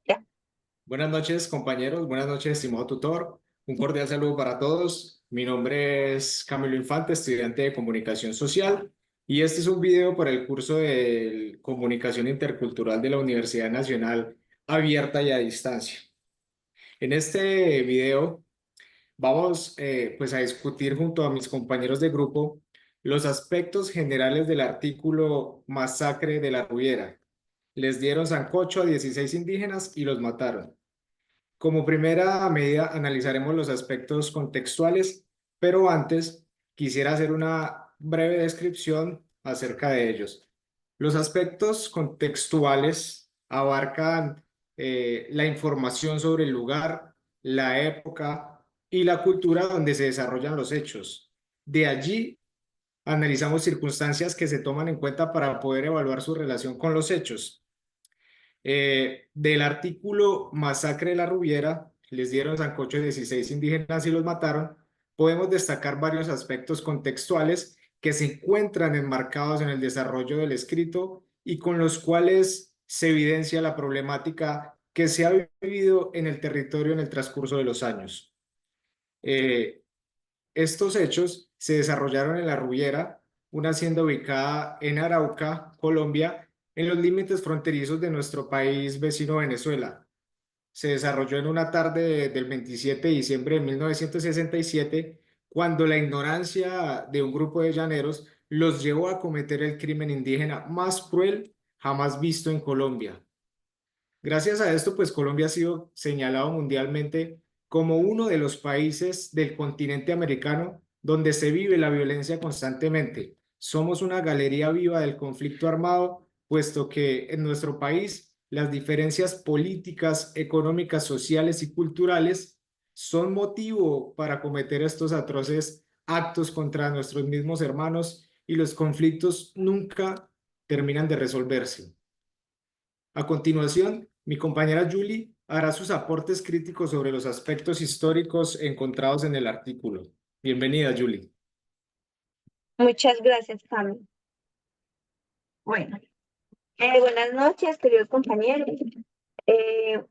Ya. Buenas noches, compañeros. Buenas noches, estimado tutor. Un cordial saludo para todos. Mi nombre es Camilo Infante, estudiante de Comunicación Social, y este es un video para el curso de Comunicación Intercultural de la Universidad Nacional Abierta y a Distancia. En este video vamos pues a discutir junto a mis compañeros de grupo los aspectos generales del artículo Masacre de la Rubiera. Les dieron sancocho a 16 indígenas y los mataron. Como primera medida, analizaremos los aspectos contextuales, pero antes quisiera hacer una breve descripción acerca de ellos. Los aspectos contextuales abarcan la información sobre el lugar, la época y la cultura donde se desarrollan los hechos. De allí, analizamos circunstancias que se toman en cuenta para poder evaluar su relación con los hechos. Del artículo Masacre de la Rubiera, les dieron sancocho a 16 indígenas y los mataron, podemos destacar varios aspectos contextuales que se encuentran enmarcados en el desarrollo del escrito y con los cuales se evidencia la problemática que se ha vivido en el territorio en el transcurso de los años. Eh, Estos hechos se desarrollaron en La Rubiera, una hacienda ubicada en Arauca, Colombia, en los límites fronterizos de nuestro país vecino Venezuela. Se desarrolló en una tarde del 27 de diciembre de 1967, cuando la ignorancia de un grupo de llaneros los llevó a cometer el crimen indígena más cruel jamás visto en Colombia. Gracias a esto, pues Colombia ha sido señalado mundialmente como uno de los países del continente americano donde se vive la violencia constantemente. Somos una galería viva del conflicto armado, puesto que en nuestro país las diferencias políticas, económicas, sociales y culturales son motivo para cometer estos atroces actos contra nuestros mismos hermanos y los conflictos nunca terminan de resolverse. A continuación, mi compañera Julie hará sus aportes críticos sobre los aspectos históricos encontrados en el artículo. Bienvenida, Julie. Muchas gracias, Cami. Bueno, buenas noches, queridos compañeros. Eh,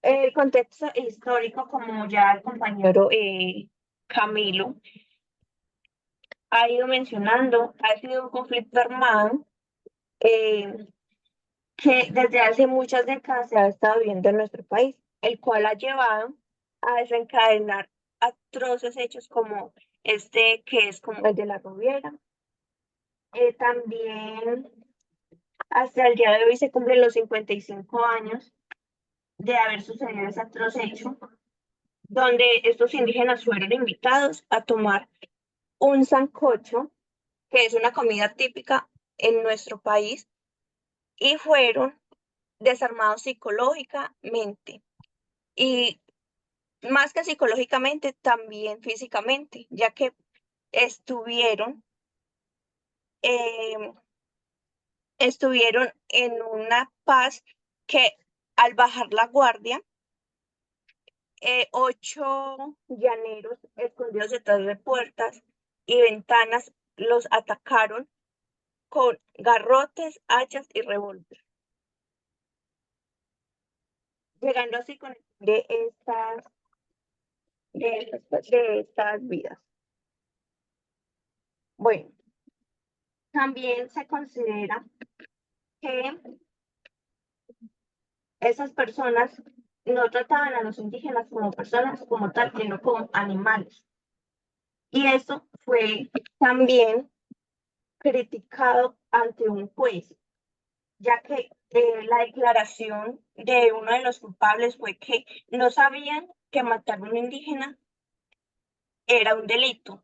el contexto histórico, como ya el compañero Camilo ha ido mencionando, ha sido un conflicto armado eh, que desde hace muchas décadas se ha estado viendo en nuestro país, el cual ha llevado a desencadenar atroces hechos como este, que es como el de la Rubiera. También hasta el día de hoy se cumplen los 55 años de haber sucedido ese atroz hecho, donde estos indígenas fueron invitados a tomar un sancocho, que es una comida típica en nuestro país, y fueron desarmados psicológicamente y más que psicológicamente, también físicamente, ya que estuvieron, eh, estuvieron en una paz que al bajar la guardia, 8 llaneros escondidos detrás de puertas y ventanas los atacaron con garrotes, hachas y revólver, llegando así con el fin de estas vidas. Bueno, también se considera que esas personas no trataban a los indígenas como personas como tal, sino como animales. Y eso fue también criticado ante un juez, ya que la declaración de uno de los culpables fue que no sabían que matar a un indígena era un delito,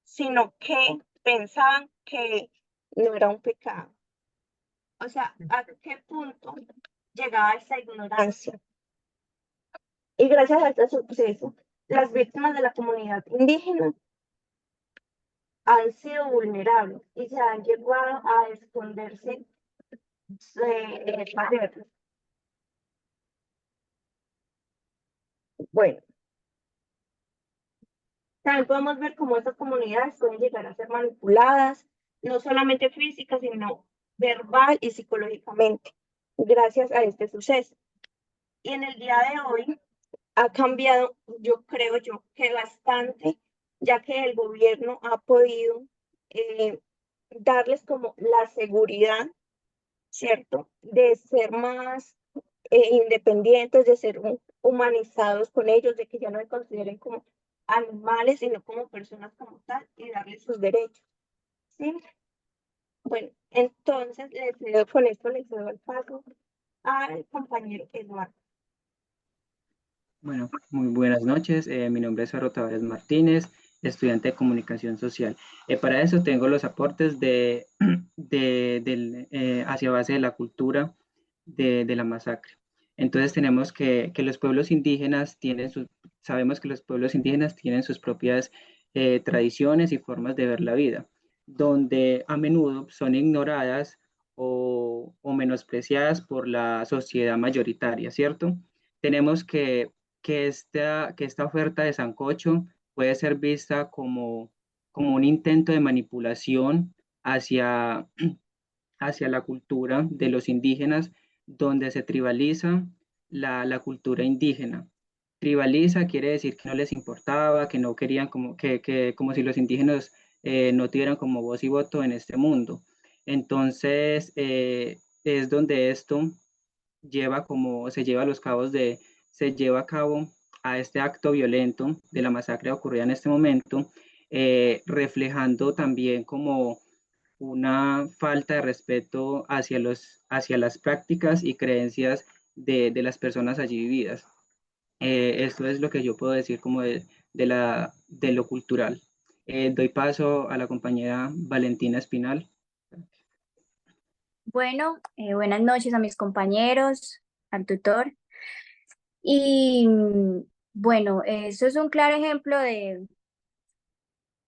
sino que pensaban que no era un pecado. O sea, ¿a qué punto llegaba esa ignorancia? Y gracias a este suceso, las víctimas de la comunidad indígena han sido vulnerables y se han llevado a esconderse de paredes. Bueno, también podemos ver cómo estas comunidades pueden llegar a ser manipuladas, no solamente físicas, sino verbal y psicológicamente. gracias a este suceso. Y en el día de hoy ha cambiado, yo creo yo, que bastante, ya que el gobierno ha podido darles como la seguridad, ¿cierto? De ser más independientes, de ser humanizados con ellos, de que ya no se consideren como animales, sino como personas como tal, y darles sus derechos, ¿sí? Bueno, entonces con esto les cedo el paso al compañero Eduardo. Bueno, muy buenas noches. Mi nombre es Aro Tavares Martínez, estudiante de comunicación social. Para eso tengo los aportes hacia base de la cultura de la masacre. Entonces tenemos que los pueblos indígenas sabemos que los pueblos indígenas tienen sus propias tradiciones y formas de ver la vida, donde a menudo son ignoradas o menospreciadas por la sociedad mayoritaria, ¿cierto? Tenemos que esta oferta de sancocho puede ser vista como un intento de manipulación hacia, hacia la cultura de los indígenas, donde se tribaliza la cultura indígena. Tribaliza quiere decir que no les importaba, que no querían, como si los indígenas no tuvieran como voz y voto en este mundo. Entonces, es donde esto se lleva a los cabos se lleva a cabo a este acto violento de la masacre ocurrida en este momento, reflejando también como una falta de respeto hacia las prácticas y creencias de las personas allí vividas. Esto es lo que yo puedo decir como de lo cultural. Doy paso a la compañera Valentina Espinal. Bueno, buenas noches a mis compañeros, al tutor. Y bueno, eso es un claro ejemplo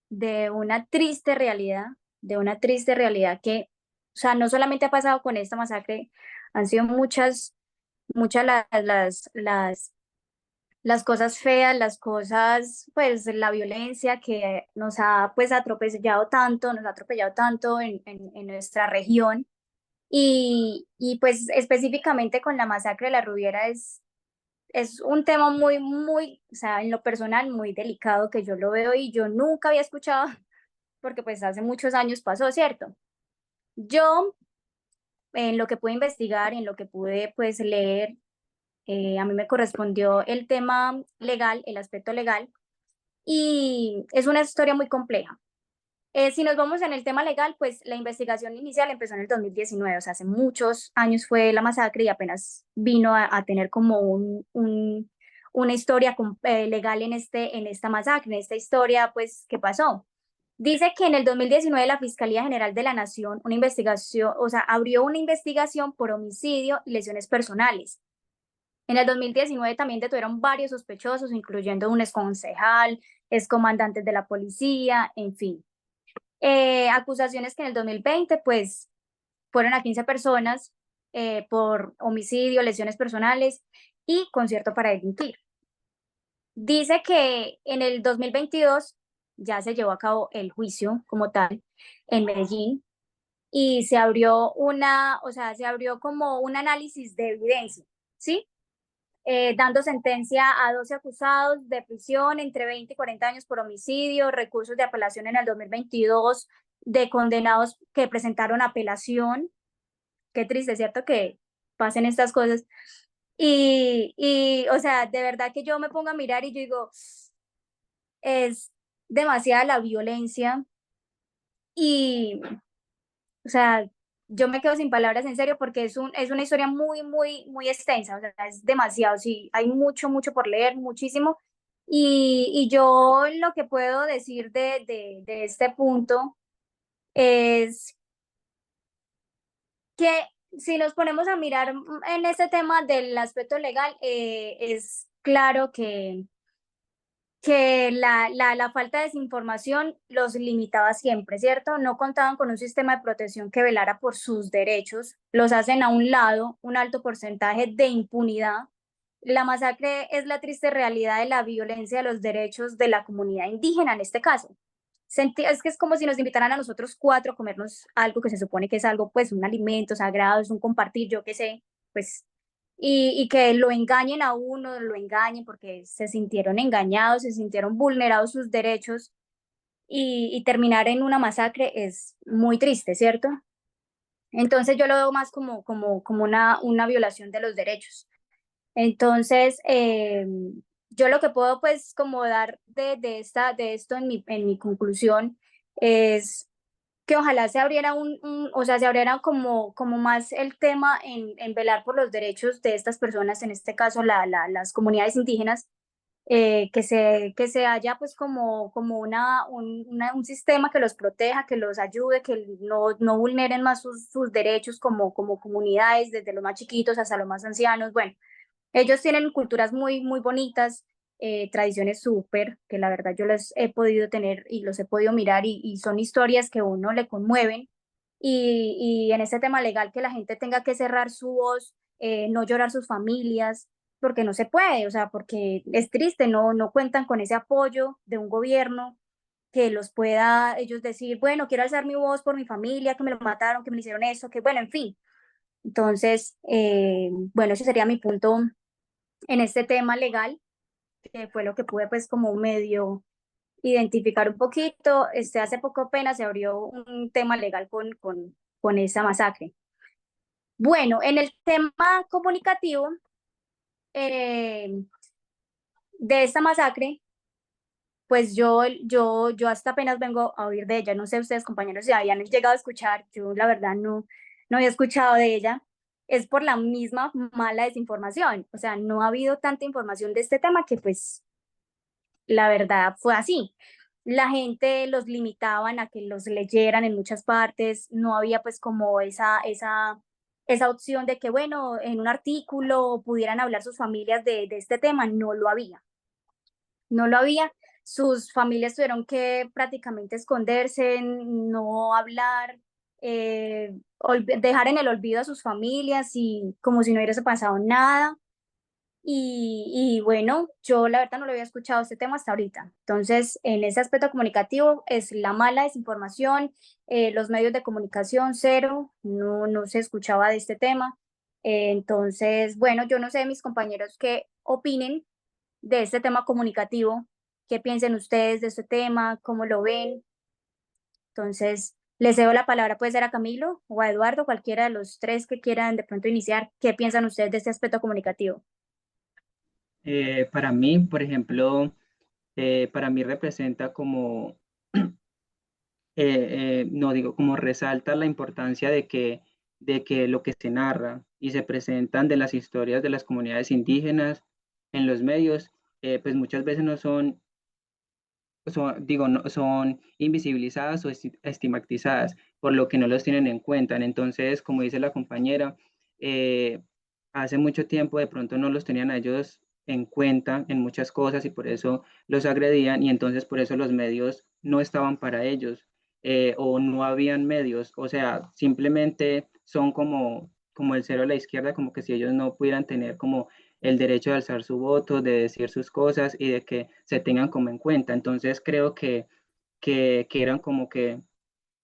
de una triste realidad, de una triste realidad que, o sea, no solamente ha pasado con esta masacre, han sido muchas las cosas feas, las cosas, pues la violencia que nos ha pues atropellado tanto, nos ha atropellado tanto en nuestra región. Y pues específicamente con la masacre de la Rubiera es un tema o sea, en lo personal, muy delicado que yo lo veo y yo nunca había escuchado, porque pues hace muchos años pasó, ¿cierto? Yo, en lo que pude investigar, en lo que pude pues leer, a mí me correspondió el tema legal, el aspecto legal, y es una historia muy compleja. Si nos vamos en el tema legal, pues la investigación inicial empezó en el 2019, o sea, hace muchos años fue la masacre y apenas vino a tener como una historia legal en esta masacre, en esta historia, pues, ¿qué pasó? Dice que en el 2019 la Fiscalía General de la Nación, una investigación, o sea, abrió una investigación por homicidio y lesiones personales. En el 2019 también detuvieron varios sospechosos, incluyendo un exconcejal, excomandantes de la policía, en fin. Acusaciones que en el 2020 pues fueron a 15 personas por homicidio, lesiones personales y concierto para delinquir. Dice que en el 2022 ya se llevó a cabo el juicio como tal en Medellín y se abrió o sea, se abrió como un análisis de evidencia, ¿sí? Dando sentencia a 12 acusados de prisión entre 20 y 40 años por homicidio, recursos de apelación en el 2022 de condenados que presentaron apelación. Qué triste, ¿cierto? Que pasen estas cosas. O sea, de verdad que yo me pongo a mirar y yo digo, es demasiada la violencia y, o sea, yo me quedo sin palabras en serio porque es una historia muy extensa, o sea, es demasiado, sí, hay mucho por leer, muchísimo. Y yo lo que puedo decir de este punto es que si nos ponemos a mirar en este tema del aspecto legal, es claro que la falta de desinformación los limitaba siempre, ¿cierto? No contaban con un sistema de protección que velara por sus derechos, los hacen a un lado, un alto porcentaje de impunidad. La masacre es la triste realidad de la violencia de los derechos de la comunidad indígena en este caso. Es que es como si nos invitaran a nosotros cuatro a comernos algo que se supone que es algo, pues un alimento sagrado, es un compartir, yo qué sé, pues, y que lo engañen a uno, lo engañen porque se sintieron engañados, se sintieron vulnerados sus derechos y terminar en una masacre es muy triste, ¿cierto? Entonces yo lo veo más como una violación de los derechos. Entonces, yo lo que puedo pues como dar de esto en mi conclusión es que ojalá se abriera o sea, se abriera como más el tema en velar por los derechos de estas personas, en este caso las comunidades indígenas, que se haya pues como un sistema que los proteja, que los ayude, que no vulneren más sus derechos como comunidades, desde los más chiquitos hasta los más ancianos. Bueno, ellos tienen culturas muy bonitas, tradiciones súper, que la verdad yo las he podido tener y los he podido mirar y son historias que a uno le conmueven. Y en este tema legal que la gente tenga que cerrar su voz, no llorar sus familias, porque no se puede, o sea, porque es triste, no cuentan con ese apoyo de un gobierno que los pueda ellos decir, bueno, quiero alzar mi voz por mi familia, que me lo mataron, que me hicieron eso, que bueno, en fin. Entonces, bueno, ese sería mi punto en este tema legal, que fue lo que pude pues como medio identificar un poquito. Hace poco apenas se abrió un tema legal con esa masacre. Bueno, en el tema comunicativo eh, de esta masacre, pues yo hasta apenas vengo a oír de ella. No sé ustedes, compañeros, si habían llegado a escuchar. Yo la verdad no había escuchado de ella. Es por la misma mala desinformación. O sea, no ha habido tanta información de este tema que pues la verdad fue así. La gente los limitaban a que los leyeran en muchas partes, no había pues como esa opción de que, bueno, en un artículo pudieran hablar sus familias de este tema, no lo había, no lo había. Sus familias tuvieron que prácticamente esconderse, no hablar, dejar en el olvido a sus familias y como si no hubiese pasado nada. Y bueno, yo la verdad no lo había escuchado este tema hasta ahorita. Entonces, en ese aspecto comunicativo es la mala desinformación, los medios de comunicación cero, no se escuchaba de este tema. Entonces, bueno, yo no sé mis compañeros qué opinen de este tema comunicativo, qué piensen ustedes de este tema, cómo lo ven. Entonces, les cedo la palabra, puede ser a Camilo o a Eduardo, cualquiera de los tres que quieran de pronto iniciar. ¿Qué piensan ustedes de este aspecto comunicativo? Para mí, por ejemplo, para mí representa como, no digo, como resalta la importancia de que lo que se narra y se presentan de las historias de las comunidades indígenas en los medios, pues muchas veces no son, digo, no, son invisibilizadas o estigmatizadas, por lo que no los tienen en cuenta. Entonces, como dice la compañera, eh, hace mucho tiempo de pronto no los tenían a ellos en cuenta en muchas cosas y por eso los agredían y entonces por eso los medios no estaban para ellos, o no habían medios, o sea, simplemente son como el cero a la izquierda, como que si ellos no pudieran tener como el derecho de alzar su voto, de decir sus cosas y de que se tengan como en cuenta. Entonces creo que eran como que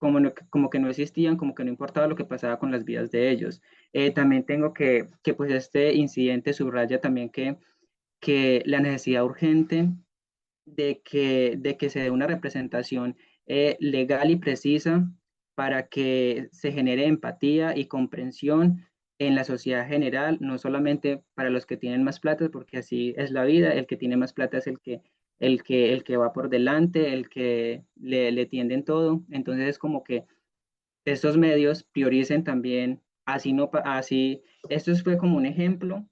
no existían, como que no importaba lo que pasaba con las vidas de ellos. También tengo que pues este incidente subraya también que la necesidad urgente de que se dé una representación legal y precisa para que se genere empatía y comprensión en la sociedad general, no solamente para los que tienen más plata, porque así es la vida, el que tiene más plata es el que va por delante, el que le tienden todo. Entonces es como que estos medios prioricen también, así no, así, esto fue como un ejemplo,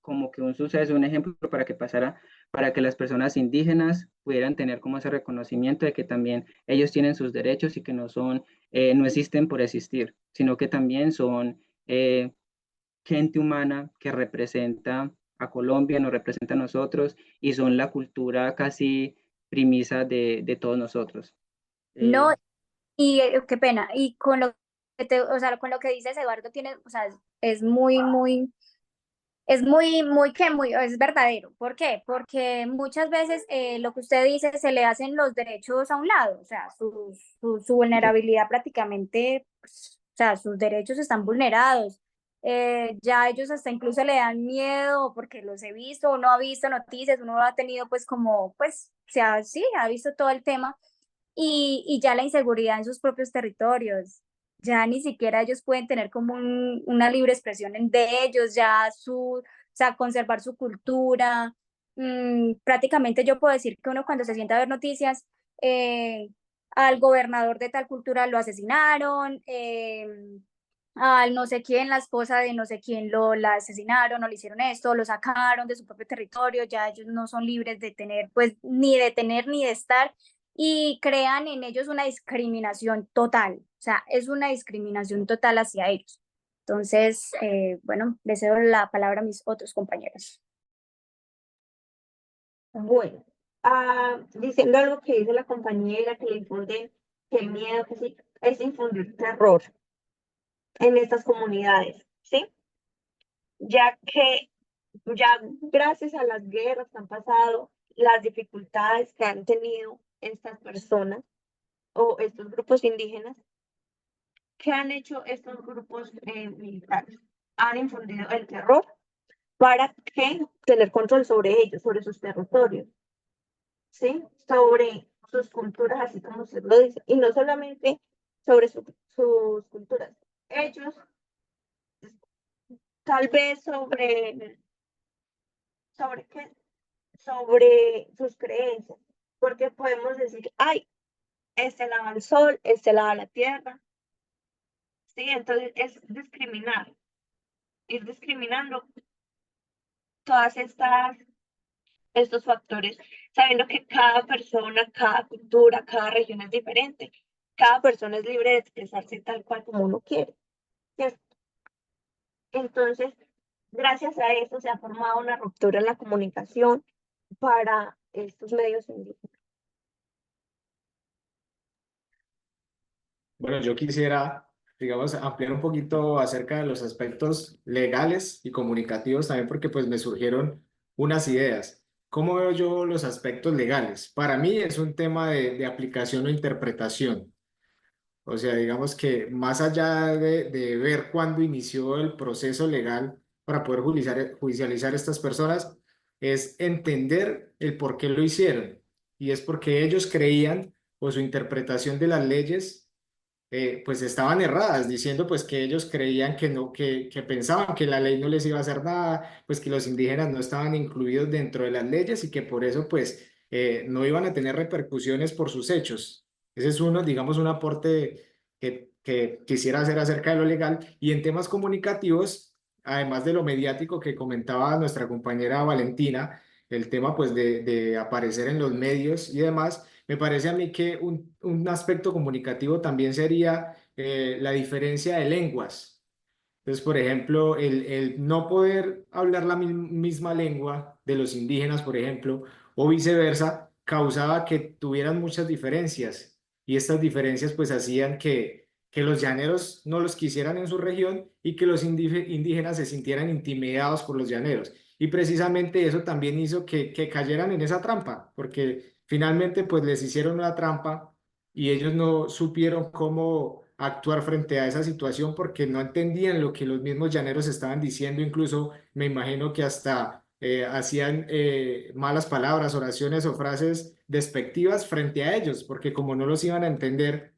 como que un suceso, un ejemplo para que pasara, para que las personas indígenas pudieran tener como ese reconocimiento de que también ellos tienen sus derechos y que no son, no existen por existir, sino que también son gente humana que representa a Colombia, nos representa a nosotros y son la cultura casi primisa de todos nosotros. No, Eh, y qué pena, y con lo que o sea, con lo que dices, Eduardo, tiene, o sea, es es verdadero. ¿Por qué? Porque muchas veces lo que usted dice se le hacen los derechos a un lado, o sea, su vulnerabilidad prácticamente, pues, o sea, sus derechos están vulnerados. Ya ellos hasta incluso le dan miedo porque los he visto, uno ha visto noticias, uno ha tenido pues como, pues, sí, ha visto todo el tema y ya la inseguridad en sus propios territorios. Ya ni siquiera ellos pueden tener como una libre expresión de ellos, ya o sea, conservar su cultura. Prácticamente yo puedo decir que uno cuando se sienta a ver noticias, al gobernador de tal cultura lo asesinaron, al no sé quién, la esposa de no sé quién la asesinaron o le hicieron esto, lo sacaron de su propio territorio, ya ellos no son libres de tener, pues, ni de tener ni de estar, y crean en ellos una discriminación total, o sea, es una discriminación total hacia ellos. Entonces, bueno, les cedo la palabra a mis otros compañeros. Bueno, diciendo algo que dice la compañera, que le infunden, que el miedo, que sí, es infundir terror en estas comunidades, ¿sí? Ya que ya gracias a las guerras que han pasado, las dificultades que han tenido estas personas o estos grupos indígenas, ¿qué han hecho estos grupos militares? Han infundido el terror para que tener control sobre ellos, sobre sus territorios, ¿sí? Sobre sus culturas, así como se lo dice, y no solamente sobre sus culturas. Ellos, tal vez sobre qué, sobre sus creencias, porque podemos decir, ay, este lava el sol, este lava la tierra, ¿sí? Entonces es discriminar, ir discriminando todas estos factores, sabiendo que cada persona, cada cultura, cada región es diferente, cada persona es libre de expresarse tal cual como uno quiere, ¿cierto? Entonces, gracias a eso se ha formado una ruptura en la comunicación para estos medios indígenas. Bueno, yo quisiera, digamos, ampliar un poquito acerca de los aspectos legales y comunicativos también porque pues me surgieron unas ideas. ¿Cómo veo yo los aspectos legales? Para mí es un tema de aplicación o interpretación. O sea, digamos que más allá de ver cuándo inició el proceso legal para poder judicializar a estas personas, es entender el por qué lo hicieron. Y es porque ellos creían o su interpretación de las leyes pues estaban erradas, diciendo pues que ellos creían que no, que pensaban que la ley no les iba a hacer nada, pues que los indígenas no estaban incluidos dentro de las leyes y que por eso pues no iban a tener repercusiones por sus hechos. Ese es uno, digamos, un aporte que quisiera hacer acerca de lo legal y en temas comunicativos, además de lo mediático que comentaba nuestra compañera Valentina, el tema pues de aparecer en los medios y demás. Me parece a mí que un aspecto comunicativo también sería la diferencia de lenguas. Entonces, por ejemplo, el no poder hablar la misma lengua de los indígenas, por ejemplo, o viceversa, causaba que tuvieran muchas diferencias. Y estas diferencias pues hacían que los llaneros no los quisieran en su región y que los indígenas se sintieran intimidados por los llaneros. Y precisamente eso también hizo que cayeran en esa trampa, porque finalmente pues les hicieron una trampa y ellos no supieron cómo actuar frente a esa situación porque no entendían lo que los mismos llaneros estaban diciendo, incluso me imagino que hasta hacían malas palabras, oraciones o frases despectivas frente a ellos, porque como no los iban a entender,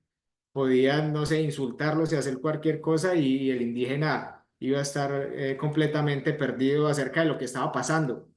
podían, no sé, insultarlos y hacer cualquier cosa y el indígena iba a estar completamente perdido acerca de lo que estaba pasando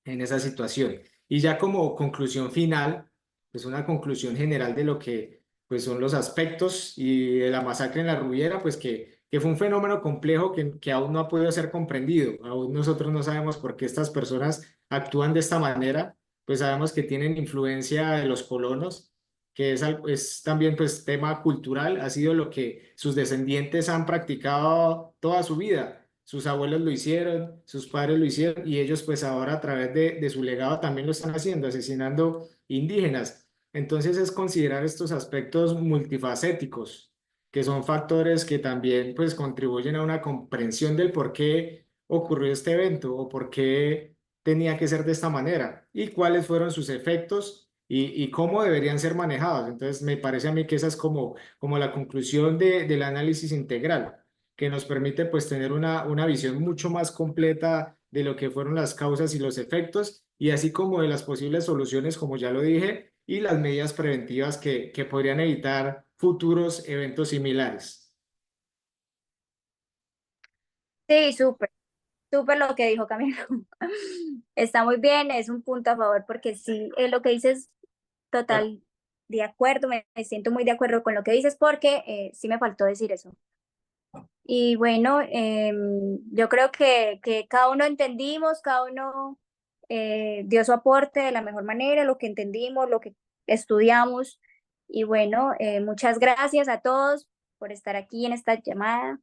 en esa situación. Y ya como conclusión final, pues una conclusión general de lo que pues son los aspectos y de la masacre en la Rubiera, pues que fue un fenómeno complejo que aún no ha podido ser comprendido. Aún nosotros no sabemos por qué estas personas actúan de esta manera, pues sabemos que tienen influencia de los colonos, que es también pues tema cultural, ha sido lo que sus descendientes han practicado toda su vida. Sus abuelos lo hicieron, sus padres lo hicieron y ellos pues ahora a través de su legado también lo están haciendo, asesinando indígenas. Entonces es considerar estos aspectos multifacéticos, que son factores que también pues contribuyen a una comprensión del por qué ocurrió este evento o por qué tenía que ser de esta manera y cuáles fueron sus efectos y cómo deberían ser manejados. Entonces me parece a mí que esa es como la conclusión del análisis integral que nos permite pues tener una visión mucho más completa de lo que fueron las causas y los efectos, y así como de las posibles soluciones, como ya lo dije, y las medidas preventivas que podrían evitar futuros eventos similares. Sí, súper, súper lo que dijo Camilo. Está muy bien, es un punto a favor porque sí, lo que dices, total de acuerdo, me siento muy de acuerdo con lo que dices porque sí me faltó decir eso. Y bueno, yo creo que cada uno entendimos, cada uno dio su aporte de la mejor manera, lo que entendimos, lo que estudiamos. Y bueno, muchas gracias a todos por estar aquí en esta llamada.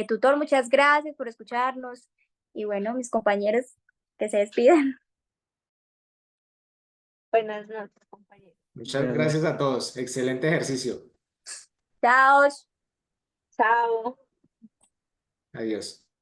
Tutor, muchas gracias por escucharnos. Y bueno, mis compañeros que se despiden. Buenas noches, compañeros. Muchas Buenas gracias noches. a todos. Excelente ejercicio. Chao. Chao. Adiós.